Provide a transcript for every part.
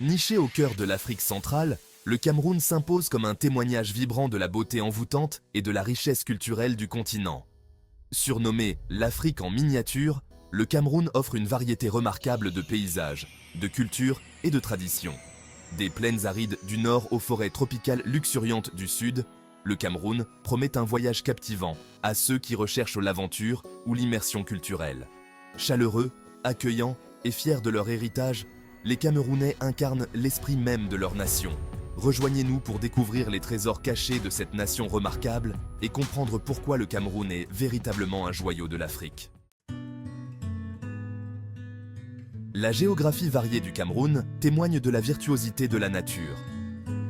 Niché au cœur de l'Afrique centrale, le Cameroun s'impose comme un témoignage vibrant de la beauté envoûtante et de la richesse culturelle du continent. Surnommé l'Afrique en miniature, le Cameroun offre une variété remarquable de paysages, de cultures et de traditions. Des plaines arides du nord aux forêts tropicales luxuriantes du sud, le Cameroun promet un voyage captivant à ceux qui recherchent l'aventure ou l'immersion culturelle. Chaleureux, accueillants et fiers de leur héritage, les Camerounais incarnent l'esprit même de leur nation. Rejoignez-nous pour découvrir les trésors cachés de cette nation remarquable et comprendre pourquoi le Cameroun est véritablement un joyau de l'Afrique. La géographie variée du Cameroun témoigne de la virtuosité de la nature.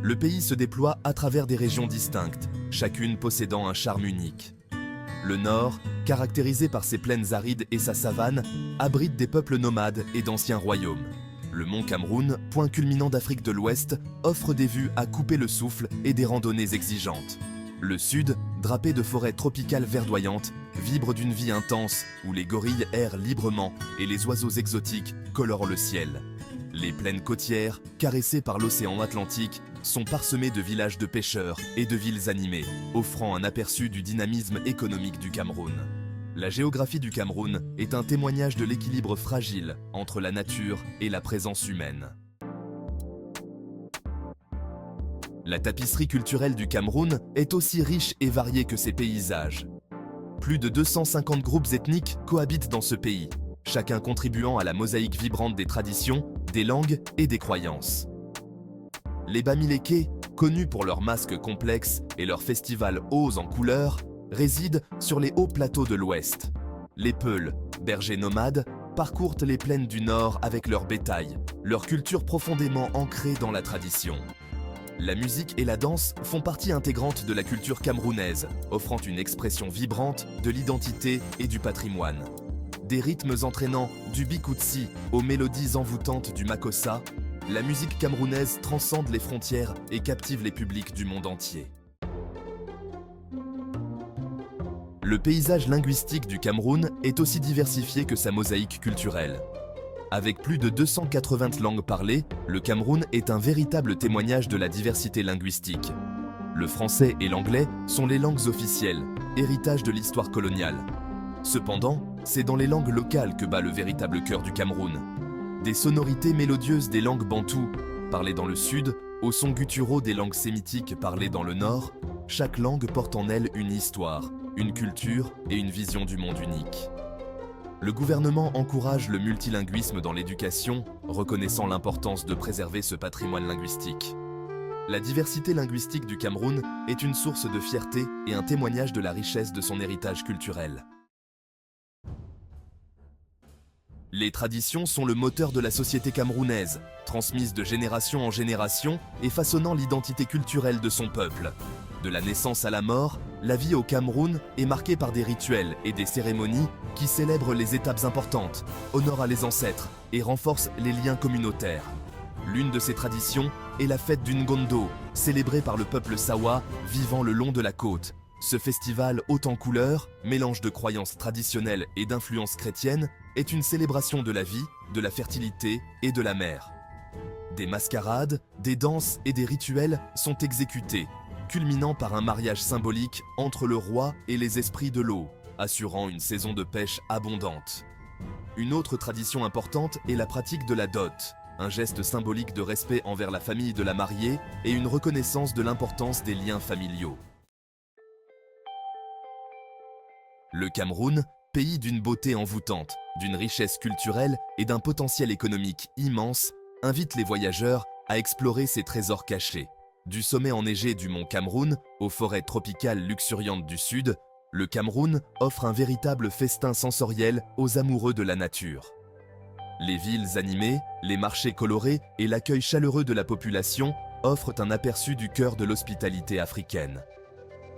Le pays se déploie à travers des régions distinctes, chacune possédant un charme unique. Le nord, caractérisé par ses plaines arides et sa savane, abrite des peuples nomades et d'anciens royaumes. Le mont Cameroun, point culminant d'Afrique de l'Ouest, offre des vues à couper le souffle et des randonnées exigeantes. Le sud, drapé de forêts tropicales verdoyantes, vibre d'une vie intense où les gorilles errent librement et les oiseaux exotiques colorent le ciel. Les plaines côtières, caressées par l'océan Atlantique, sont parsemées de villages de pêcheurs et de villes animées, offrant un aperçu du dynamisme économique du Cameroun. La géographie du Cameroun est un témoignage de l'équilibre fragile entre la nature et la présence humaine. La tapisserie culturelle du Cameroun est aussi riche et variée que ses paysages. Plus de 250 groupes ethniques cohabitent dans ce pays, chacun contribuant à la mosaïque vibrante des traditions, des langues et des croyances. Les Bamileke, connus pour leurs masques complexes et leurs festivals hauts en couleurs, résident sur les hauts plateaux de l'Ouest. Les Peuls, bergers nomades, parcourent les plaines du Nord avec leur bétail, leur culture profondément ancrée dans la tradition. La musique et la danse font partie intégrante de la culture camerounaise, offrant une expression vibrante de l'identité et du patrimoine. Des rythmes entraînants du bikoutsi aux mélodies envoûtantes du makossa, la musique camerounaise transcende les frontières et captive les publics du monde entier. Le paysage linguistique du Cameroun est aussi diversifié que sa mosaïque culturelle. Avec plus de 280 langues parlées, le Cameroun est un véritable témoignage de la diversité linguistique. Le français et l'anglais sont les langues officielles, héritage de l'histoire coloniale. Cependant, c'est dans les langues locales que bat le véritable cœur du Cameroun. Des sonorités mélodieuses des langues bantoues, parlées dans le sud, aux sons gutturaux des langues sémitiques parlées dans le nord, chaque langue porte en elle une histoire, une culture et une vision du monde unique. Le gouvernement encourage le multilinguisme dans l'éducation, reconnaissant l'importance de préserver ce patrimoine linguistique. La diversité linguistique du Cameroun est une source de fierté et un témoignage de la richesse de son héritage culturel. Les traditions sont le moteur de la société camerounaise, transmises de génération en génération et façonnant l'identité culturelle de son peuple. De la naissance à la mort, la vie au Cameroun est marquée par des rituels et des cérémonies qui célèbrent les étapes importantes, honorent les ancêtres et renforcent les liens communautaires. L'une de ces traditions est la fête du Ngondo, célébrée par le peuple Sawa vivant le long de la côte. Ce festival haut en couleurs, mélange de croyances traditionnelles et d'influences chrétiennes, est une célébration de la vie, de la fertilité et de la mer. Des mascarades, des danses et des rituels sont exécutés, culminant par un mariage symbolique entre le roi et les esprits de l'eau, assurant une saison de pêche abondante. Une autre tradition importante est la pratique de la dot, un geste symbolique de respect envers la famille de la mariée et une reconnaissance de l'importance des liens familiaux. Le Cameroun, pays d'une beauté envoûtante, d'une richesse culturelle et d'un potentiel économique immense, invite les voyageurs à explorer ses trésors cachés. Du sommet enneigé du mont Cameroun aux forêts tropicales luxuriantes du sud, le Cameroun offre un véritable festin sensoriel aux amoureux de la nature. Les villes animées, les marchés colorés et l'accueil chaleureux de la population offrent un aperçu du cœur de l'hospitalité africaine.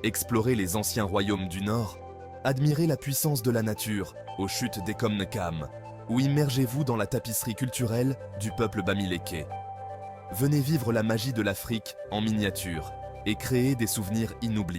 Explorez les anciens royaumes du Nord, admirez la puissance de la nature aux chutes des Komnekam, ou immergez-vous dans la tapisserie culturelle du peuple Bamileke. Venez vivre la magie de l'Afrique en miniature et créer des souvenirs inoubliables.